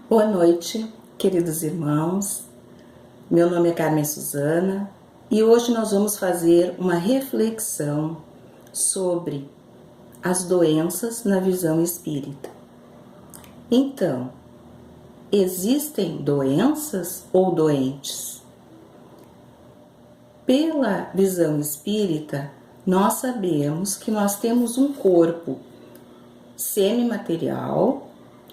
Boa noite, queridos irmãos. Meu nome é Carmen Suzana e hoje nós vamos fazer uma reflexão sobre as doenças na visão espírita. Então, existem doenças ou doentes? Pela visão espírita, nós sabemos que nós temos um corpo semimaterial,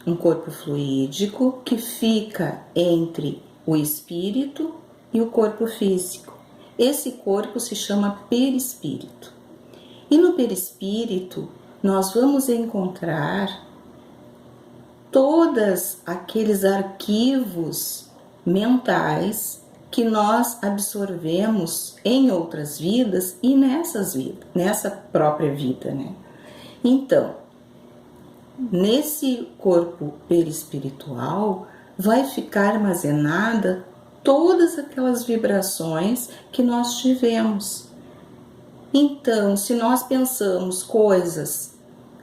um corpo fluídico que fica entre o espírito e o corpo físico. Esse corpo se chama perispírito. E no perispírito nós vamos encontrar todos aqueles arquivos mentais que nós absorvemos em outras vidas e nessa própria vida, né? Então, nesse corpo perispiritual vai ficar armazenada todas aquelas vibrações que nós tivemos. Então, se nós pensamos coisas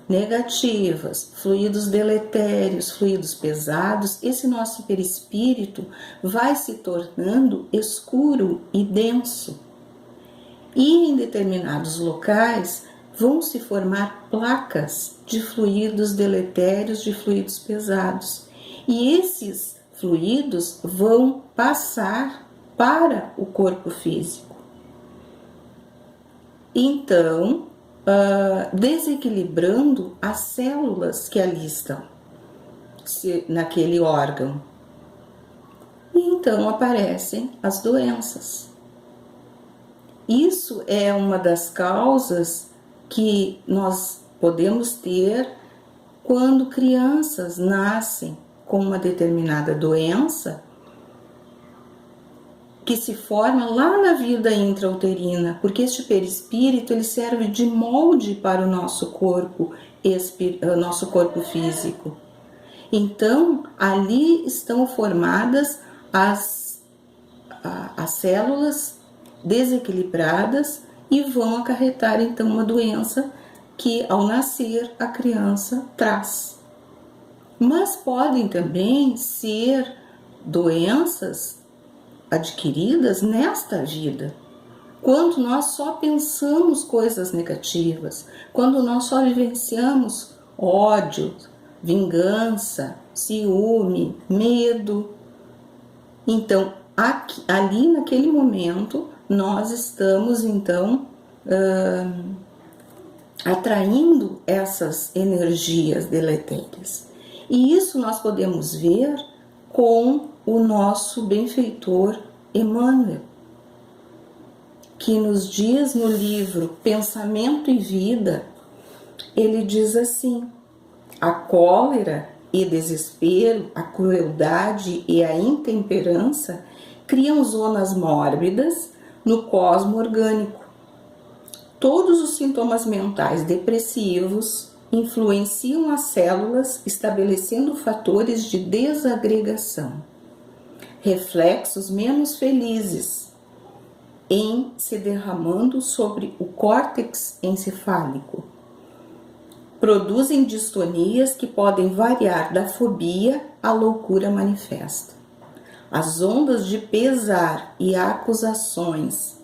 negativas, fluidos deletérios, fluidos pesados, esse nosso perispírito vai se tornando escuro e denso. E em determinados locais vão se formar placas de fluidos deletérios, de fluidos pesados. E esses fluidos vão passar para o corpo físico. Então, desequilibrando as células que ali estão, naquele órgão. E então aparecem as doenças. Isso é uma das causas que nós podemos ter quando crianças nascem com uma determinada doença que se forma lá na vida intrauterina, porque este perispírito ele serve de molde para o nosso corpo físico. Então, ali estão formadas as células desequilibradas e vão acarretar então uma doença que ao nascer a criança traz. Mas podem também ser doenças adquiridas nesta vida, quando nós só pensamos coisas negativas, quando nós só vivenciamos ódio, vingança, ciúme, medo. Então, ali naquele momento, nós estamos então atraindo essas energias deletérias. E isso nós podemos ver com o nosso benfeitor Emmanuel, que nos diz no livro Pensamento e Vida, ele diz assim: a cólera e desespero, a crueldade e a intemperança criam zonas mórbidas no cosmo orgânico. Todos os sintomas mentais depressivos influenciam as células, estabelecendo fatores de desagregação, reflexos menos felizes em se derramando sobre o córtex encefálico. Produzem distonias que podem variar da fobia à loucura manifesta. As ondas de pesar e acusações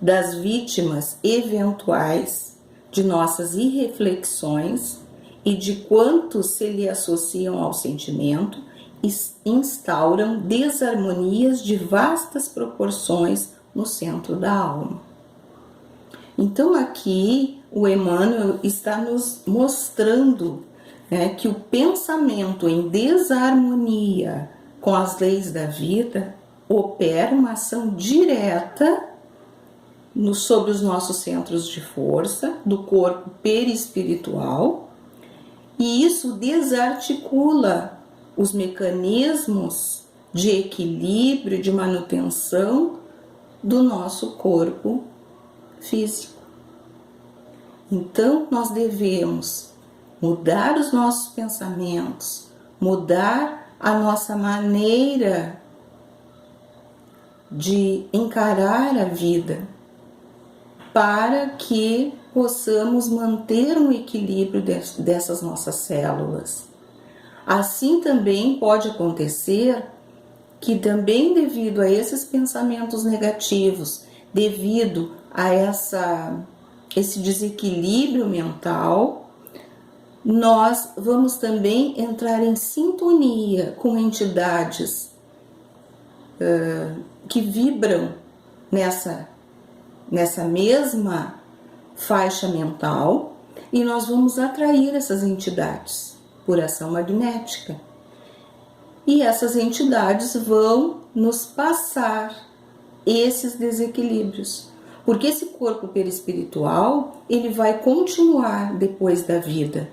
das vítimas eventuais de nossas irreflexões e de quantos se lhe associam ao sentimento instauram desarmonias de vastas proporções no centro da alma. Então aqui o Emmanuel está nos mostrando, né, que o pensamento em desarmonia com as leis da vida opera uma ação direta sobre os nossos centros de força do corpo perispiritual, e isso desarticula os mecanismos de equilíbrio, de manutenção do nosso corpo físico. Então, nós devemos mudar os nossos pensamentos, mudar a nossa maneira de encarar a vida, para que possamos manter um equilíbrio dessas nossas células. Assim também pode acontecer que também devido a esses pensamentos negativos, devido a esse desequilíbrio mental, nós vamos também entrar em sintonia com entidades que vibram nessa mesma faixa mental, e nós vamos atrair essas entidades por ação magnética. E essas entidades vão nos passar esses desequilíbrios, porque esse corpo perispiritual, ele vai continuar depois da vida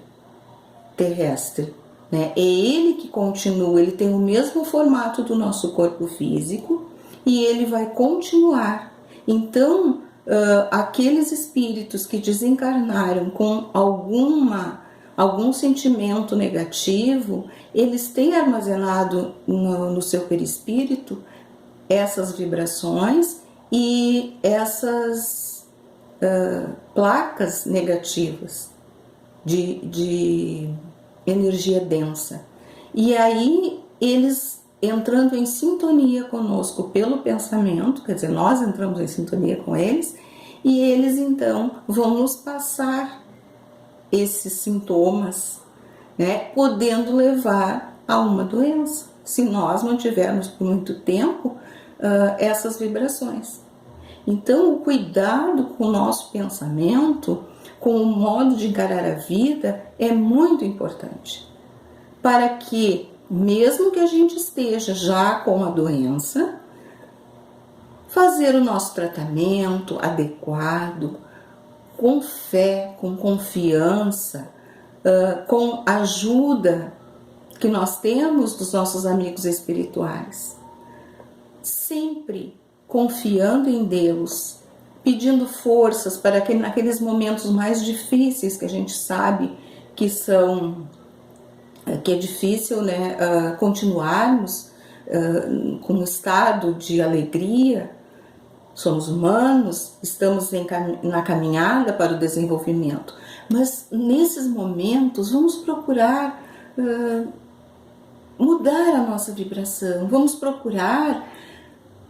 terrestre, né? É ele que continua, ele tem o mesmo formato do nosso corpo físico e ele vai continuar. Então, aqueles espíritos que desencarnaram com algum sentimento negativo, eles têm armazenado no seu perispírito essas vibrações e essas placas negativas de energia densa. E aí eles, entrando em sintonia conosco pelo pensamento, quer dizer, nós entramos em sintonia com eles, e eles então vão nos passar esses sintomas, né, podendo levar a uma doença, se nós mantivermos por muito tempo essas vibrações. Então, o cuidado com o nosso pensamento, com o modo de encarar a vida, é muito importante, para que, mesmo que a gente esteja já com a doença, fazer o nosso tratamento adequado, com fé, com confiança, com a ajuda que nós temos dos nossos amigos espirituais. Sempre confiando em Deus, pedindo forças para que naqueles momentos mais difíceis que a gente sabe que é difícil, né, continuarmos com um estado de alegria. Somos humanos, estamos na caminhada para o desenvolvimento, mas nesses momentos vamos procurar mudar a nossa vibração, vamos procurar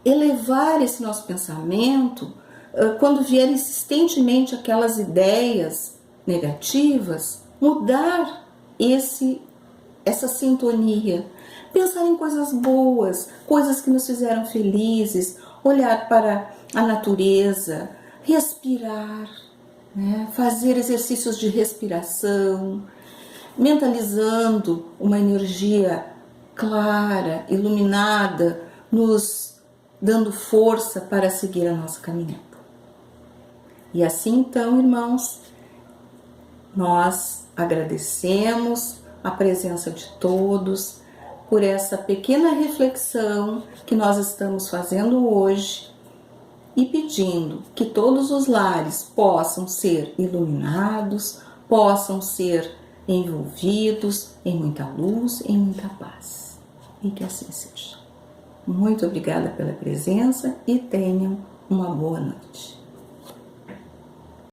elevar esse nosso pensamento. Quando vier insistentemente aquelas ideias negativas, mudar essa sintonia, pensar em coisas boas, coisas que nos fizeram felizes, olhar para a natureza, respirar, né? Fazer exercícios de respiração, mentalizando uma energia clara, iluminada, nos dando força para seguir a nossa caminhada. E assim então, irmãos, nós agradecemos a presença de todos por essa pequena reflexão que nós estamos fazendo hoje e pedindo que todos os lares possam ser iluminados, possam ser envolvidos em muita luz, em muita paz. E que assim seja. Muito obrigada pela presença e tenham uma boa noite.